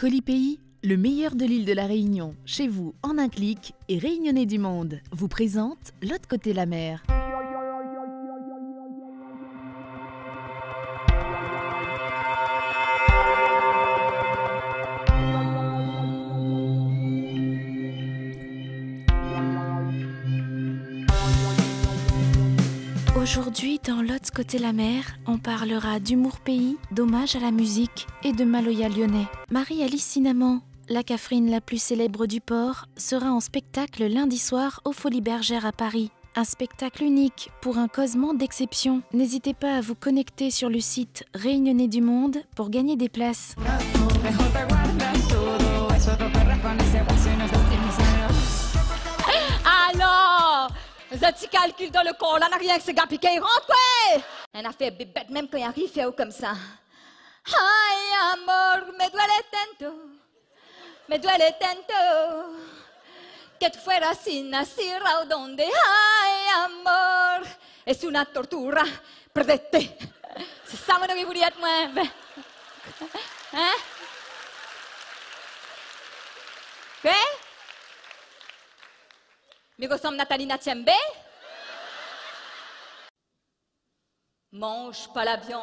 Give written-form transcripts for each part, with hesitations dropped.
Colipaís, le meilleur de l'île de la Réunion, chez vous en un clic et Réunionnais du monde, vous présente L'autre côté la mer. Aujourd'hui, dans L'autre côté la mer, on parlera d'humour pays, d'hommage à la musique et de Maloya lyonnais. Marie-Alice Cinnamon, la cafrine la plus célèbre du port, sera en spectacle lundi soir aux Folies Bergères à Paris. Un spectacle unique pour un causement d'exception. N'hésitez pas à vous connecter sur le site Réunionnais du monde pour gagner des places. Alors, un petit calcul dans le corps, là, n'a rien que ce gars piqué, il rentre, ouais! Un affaire bébête, même quand il arrive, fait comme ça. Ay, amor, me duele tanto, que tú fueras sin nacer a donde, ay, amor, es una tortura, perdete. C'est ça, mon ami, vous dites, moi. Hein? Quoi? Mais ressemble Nathalie Nathiembe? Mange pas la viande.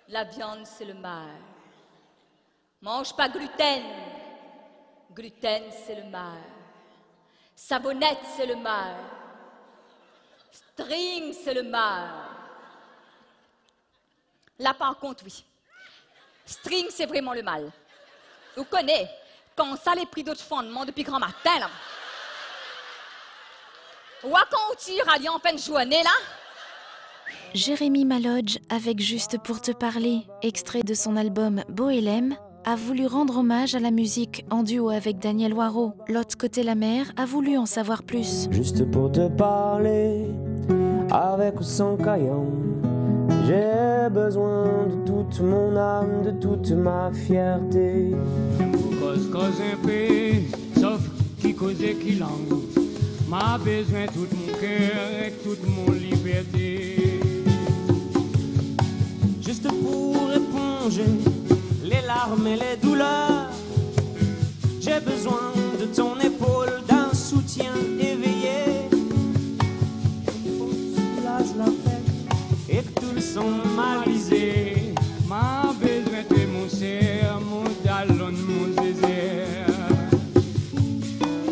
La viande, c'est le mal. Mange pas gluten. Gluten, c'est le mal. Savonnette, c'est le mal. String, c'est le mal. Là, par contre, oui. String, c'est vraiment le mal. Vous connaissez, quand ça les prix d'autres fondements depuis grand matin, là. Ou quand on tire à en fin de journée, là? Jérémy Malodge, avec Juste pour te parler, extrait de son album Bohélem, a voulu rendre hommage à la musique en duo avec Daniel Waro. L'autre côté la mer a voulu en savoir plus. Juste pour te parler, avec ou sans crayon, j'ai besoin de toute mon âme, de toute ma fierté. Cause un peu, sauf qui cause qui langue, m'a besoin de tout mon cœur et toute mon liberté. Juste pour éponger les larmes et les douleurs, j'ai besoin de ton épaule, d'un soutien éveillé. Soulage la peine et tout le son malisé. M'a besoin de mon cerf, mon talon, mon désert.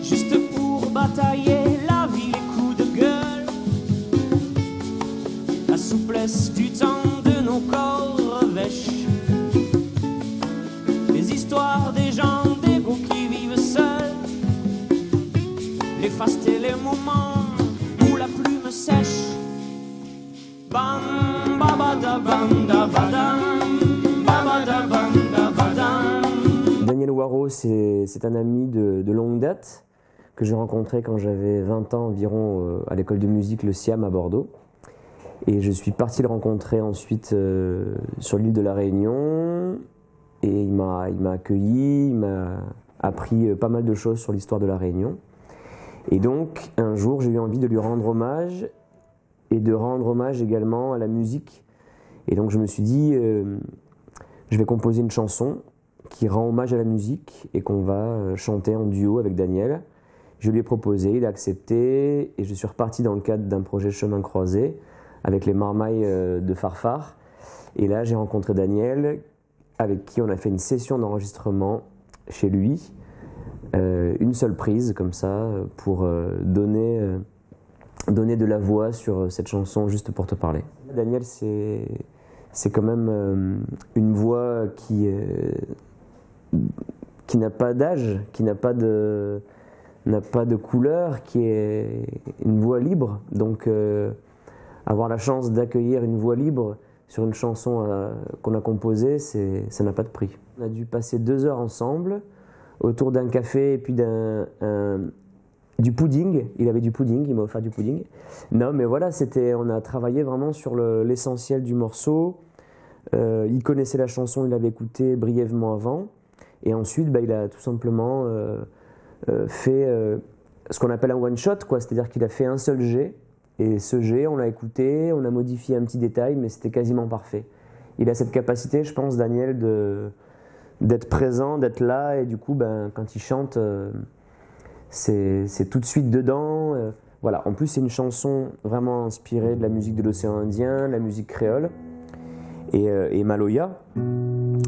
Juste pour batailler la vie, les coups de gueule, la souplesse du temps de nos corps revêche les histoires des gens d'ego qui vivent seuls, les fastes et les moments où la plume sèche. Bam, babada, bam, da, badam, babada, bam, da, badam. Daniel Waro, c'est un ami de longue date que j'ai rencontré quand j'avais 20 ans environ à l'école de musique Le Siam à Bordeaux. Et je suis parti le rencontrer ensuite sur l'île de la Réunion. Et il m'a accueilli, il m'a appris pas mal de choses sur l'histoire de la Réunion. Et donc, un jour, j'ai eu envie de lui rendre hommage et de rendre hommage également à la musique. Et donc, je me suis dit, je vais composer une chanson qui rend hommage à la musique et qu'on va chanter en duo avec Daniel. Je lui ai proposé, il a accepté et je suis reparti dans le cadre d'un projet Chemin Croisé avec les Marmailles de Farfar. Et là, j'ai rencontré Daniel, avec qui on a fait une session d'enregistrement chez lui, une seule prise comme ça, pour donner de la voix sur cette chanson Juste pour te parler. Daniel, c'est quand même une voix qui n'a pas d'âge, qui n'a pas de couleur, qui est une voix libre. Donc avoir la chance d'accueillir une voix libre sur une chanson qu'on a composée, ça n'a pas de prix. On a dû passer 2 heures ensemble autour d'un café et puis du pudding. Il avait du pudding, il m'a offert du pudding. Non, mais voilà, on a travaillé vraiment sur l'essentiel du morceau. Il connaissait la chanson, il l'avait écoutée brièvement avant. Et ensuite, il a tout simplement fait ce qu'on appelle un one-shot, c'est-à-dire qu'il a fait un seul jet. Et ce jet, on l'a écouté, on a modifié un petit détail, mais c'était quasiment parfait. Il a cette capacité, je pense, Daniel, d'être présent, d'être là, et du coup, quand il chante, c'est tout de suite dedans. Voilà. En plus, c'est une chanson vraiment inspirée de la musique de l'océan Indien, la musique créole et Maloya.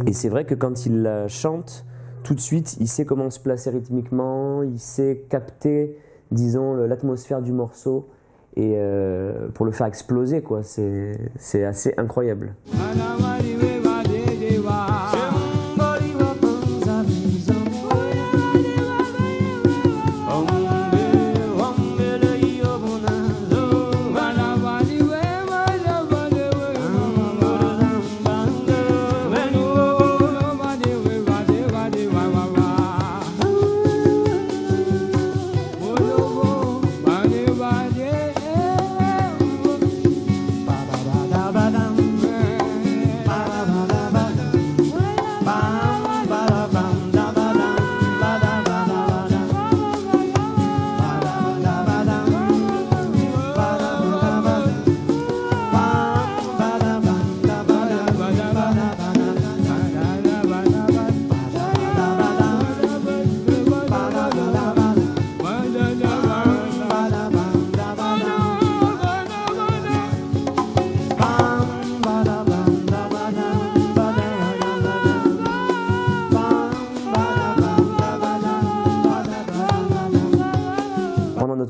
Et c'est vrai que quand il la chante, tout de suite, il sait comment se placer rythmiquement, il sait capter, disons, l'atmosphère du morceau et pour le faire exploser, quoi. C'est assez incroyable.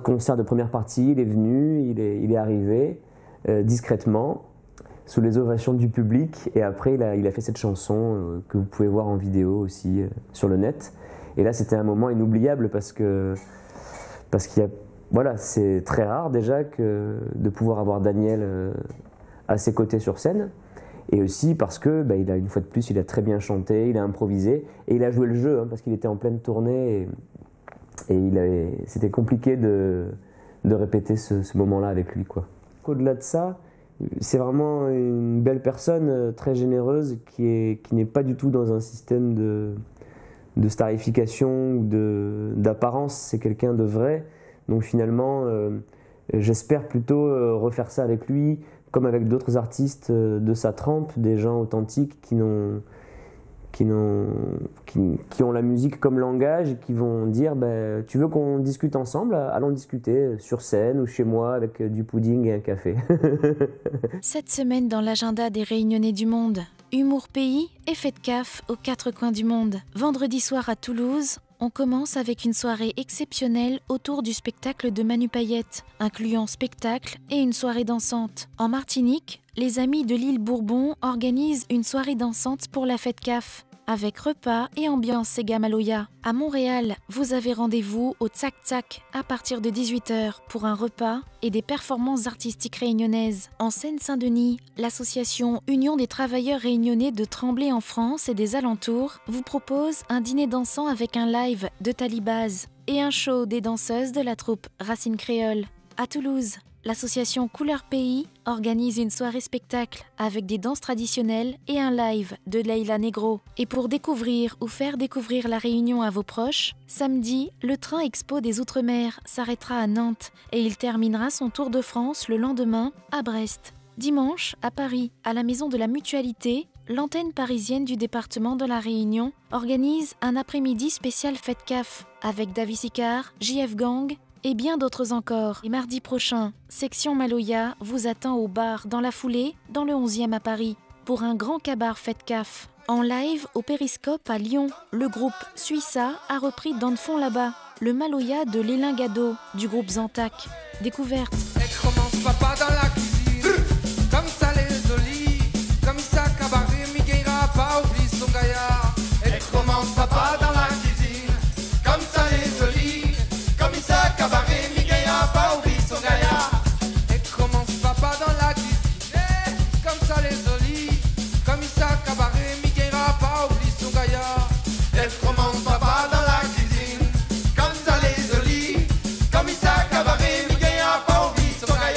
Concert de première partie, il est venu, il est arrivé discrètement, sous les ovations du public, et après il a fait cette chanson que vous pouvez voir en vidéo aussi sur le net. Et là c'était un moment inoubliable parce qu'il y a, voilà, c'est très rare déjà de pouvoir avoir Daniel à ses côtés sur scène, et aussi parce que une fois de plus il a très bien chanté, il a improvisé et il a joué le jeu parce qu'il était en pleine tournée. Et c'était compliqué de répéter ce moment-là avec lui, quoi. Au-delà de ça, c'est vraiment une belle personne, très généreuse, qui n'est pas du tout dans un système de starification ou d'apparence. C'est quelqu'un de vrai. Donc finalement, j'espère plutôt refaire ça avec lui, comme avec d'autres artistes de sa trempe, des gens authentiques qui ont la musique comme langage et qui vont dire tu veux qu'on discute ensemble, allons discuter sur scène ou chez moi avec du pudding et un café. Cette semaine dans l'agenda des Réunionnais du monde, Humour Pays et Fête CAF aux 4 coins du monde. Vendredi soir à Toulouse, on commence avec une soirée exceptionnelle autour du spectacle de Manu Payette, incluant spectacle et une soirée dansante. En Martinique, les amis de l'île Bourbon organisent une soirée dansante pour la Fête CAF, avec repas et ambiance Sega Maloya. À Montréal, vous avez rendez-vous au Tsak Tsak à partir de 18h pour un repas et des performances artistiques réunionnaises. En Seine-Saint-Denis, l'association Union des travailleurs réunionnais de Tremblay en France et des alentours vous propose un dîner dansant avec un live de Talibaz et un show des danseuses de la troupe Racine Créole. À Toulouse, l'association Couleur Pays organise une soirée spectacle avec des danses traditionnelles et un live de Leila Negro. Et pour découvrir ou faire découvrir la Réunion à vos proches, samedi, le train Expo des Outre-mer s'arrêtera à Nantes et il terminera son tour de France le lendemain à Brest. Dimanche, à Paris, à la Maison de la Mutualité, l'antenne parisienne du département de la Réunion organise un après-midi spécial Fête CAF avec David Sicard, JF Gang, et bien d'autres encore. Et mardi prochain, Section Maloya vous attend au bar dans la foulée, dans le 11e à Paris, pour un grand cabaret Fête CAF. En live au Périscope à Lyon, le groupe Suissa a repris Dans le fond là-bas, le Maloya de Lélin Gado, du groupe Zantac. Découverte. Elle commence papa dans la cuisine, comme ça les olives, comme ça cabaret, Miguel pas oublie son gaillard. Elle commence papa dans la cuisine, comme ça les olives, comme ça cabaret, Miguel pas oublie son gaillard. Elle commence papa dans la cuisine, comme ça les olives, comme ça cabaret, Miguel pas oublie son gaillard. Elle commence papa dans la cuisine, comme ça les olives, comme ça cabaret, Miguel pas oublie son gaillard.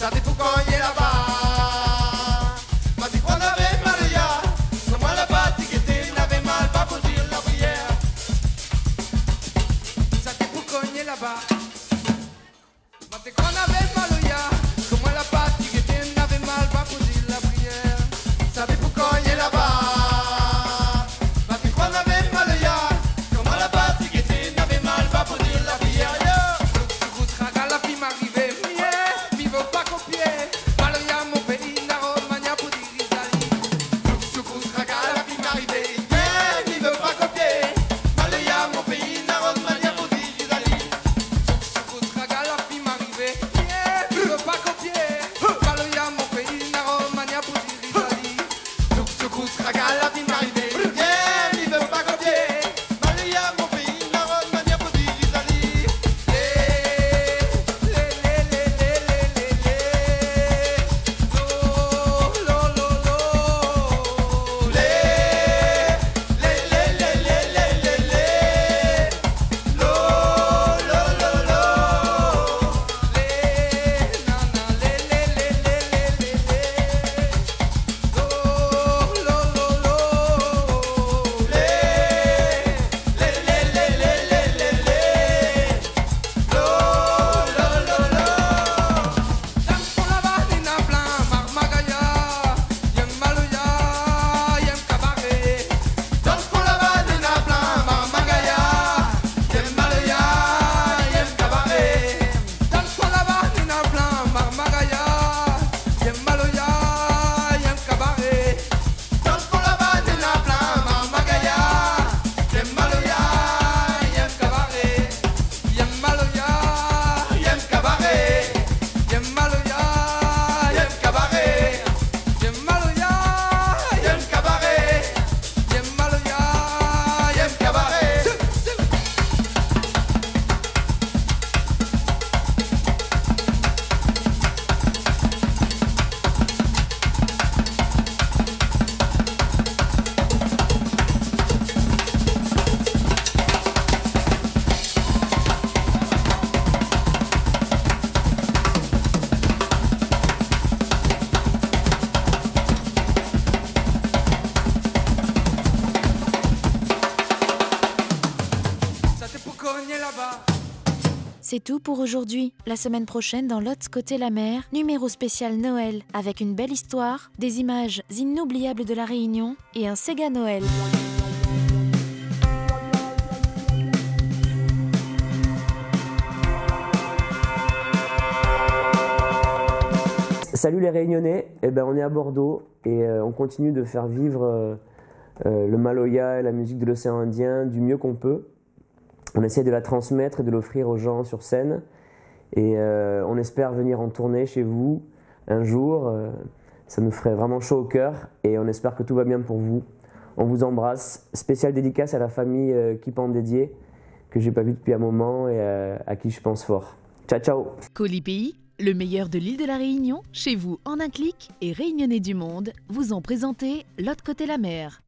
ça dépend quand il est là-bas. M'a dit qu'on avait mal ya, comment la bâtie qui était n'avait mal pas pour dire la prière. Ça dépend quand il est là-bas. M'a dit qu'on avait mal ya, comment la bâtie qui était n'avait mal pas pour dire la prière. Ça dépend quand il est là-bas. M'a dit qu'on avait mal ya, comment la bâtie qui était n'avait mal pas pour dire la prière. La vie m'arrivait, mi veut pas copier. Maloya mon pays, Naro, mania pour dire Italie. Soukous raga, la vie m'arrivait, mi veut pas copier. Maloya mon pays, Naro, mania pour dire Italie. Soukous raga, la vie m'arrivait, mi veut pas copier. Maloya mon pays, Naro, mania pour dire Italie. Soukous raga, la vie m'arrivait, mi veut pas copier. Maloya mon pays, Naro, mania pour dire Italie. C'est tout pour aujourd'hui. La semaine prochaine, dans Lotz Côté la Mer, numéro spécial Noël, avec une belle histoire, des images inoubliables de la Réunion et un Sega Noël. Salut les Réunionnais, on est à Bordeaux et on continue de faire vivre le Maloya et la musique de l'océan Indien du mieux qu'on peut. On essaie de la transmettre et de l'offrir aux gens sur scène et on espère venir en tournée chez vous un jour. Ça nous ferait vraiment chaud au cœur et on espère que tout va bien pour vous. On vous embrasse. Spéciale dédicace à la famille Keep en Dédié que j'ai pas vue depuis un moment et à qui je pense fort. Ciao ciao. Colipi, le meilleur de l'île de la Réunion, chez vous en un clic et Réunionnais du monde, vous ont présenté L'autre côté la mer.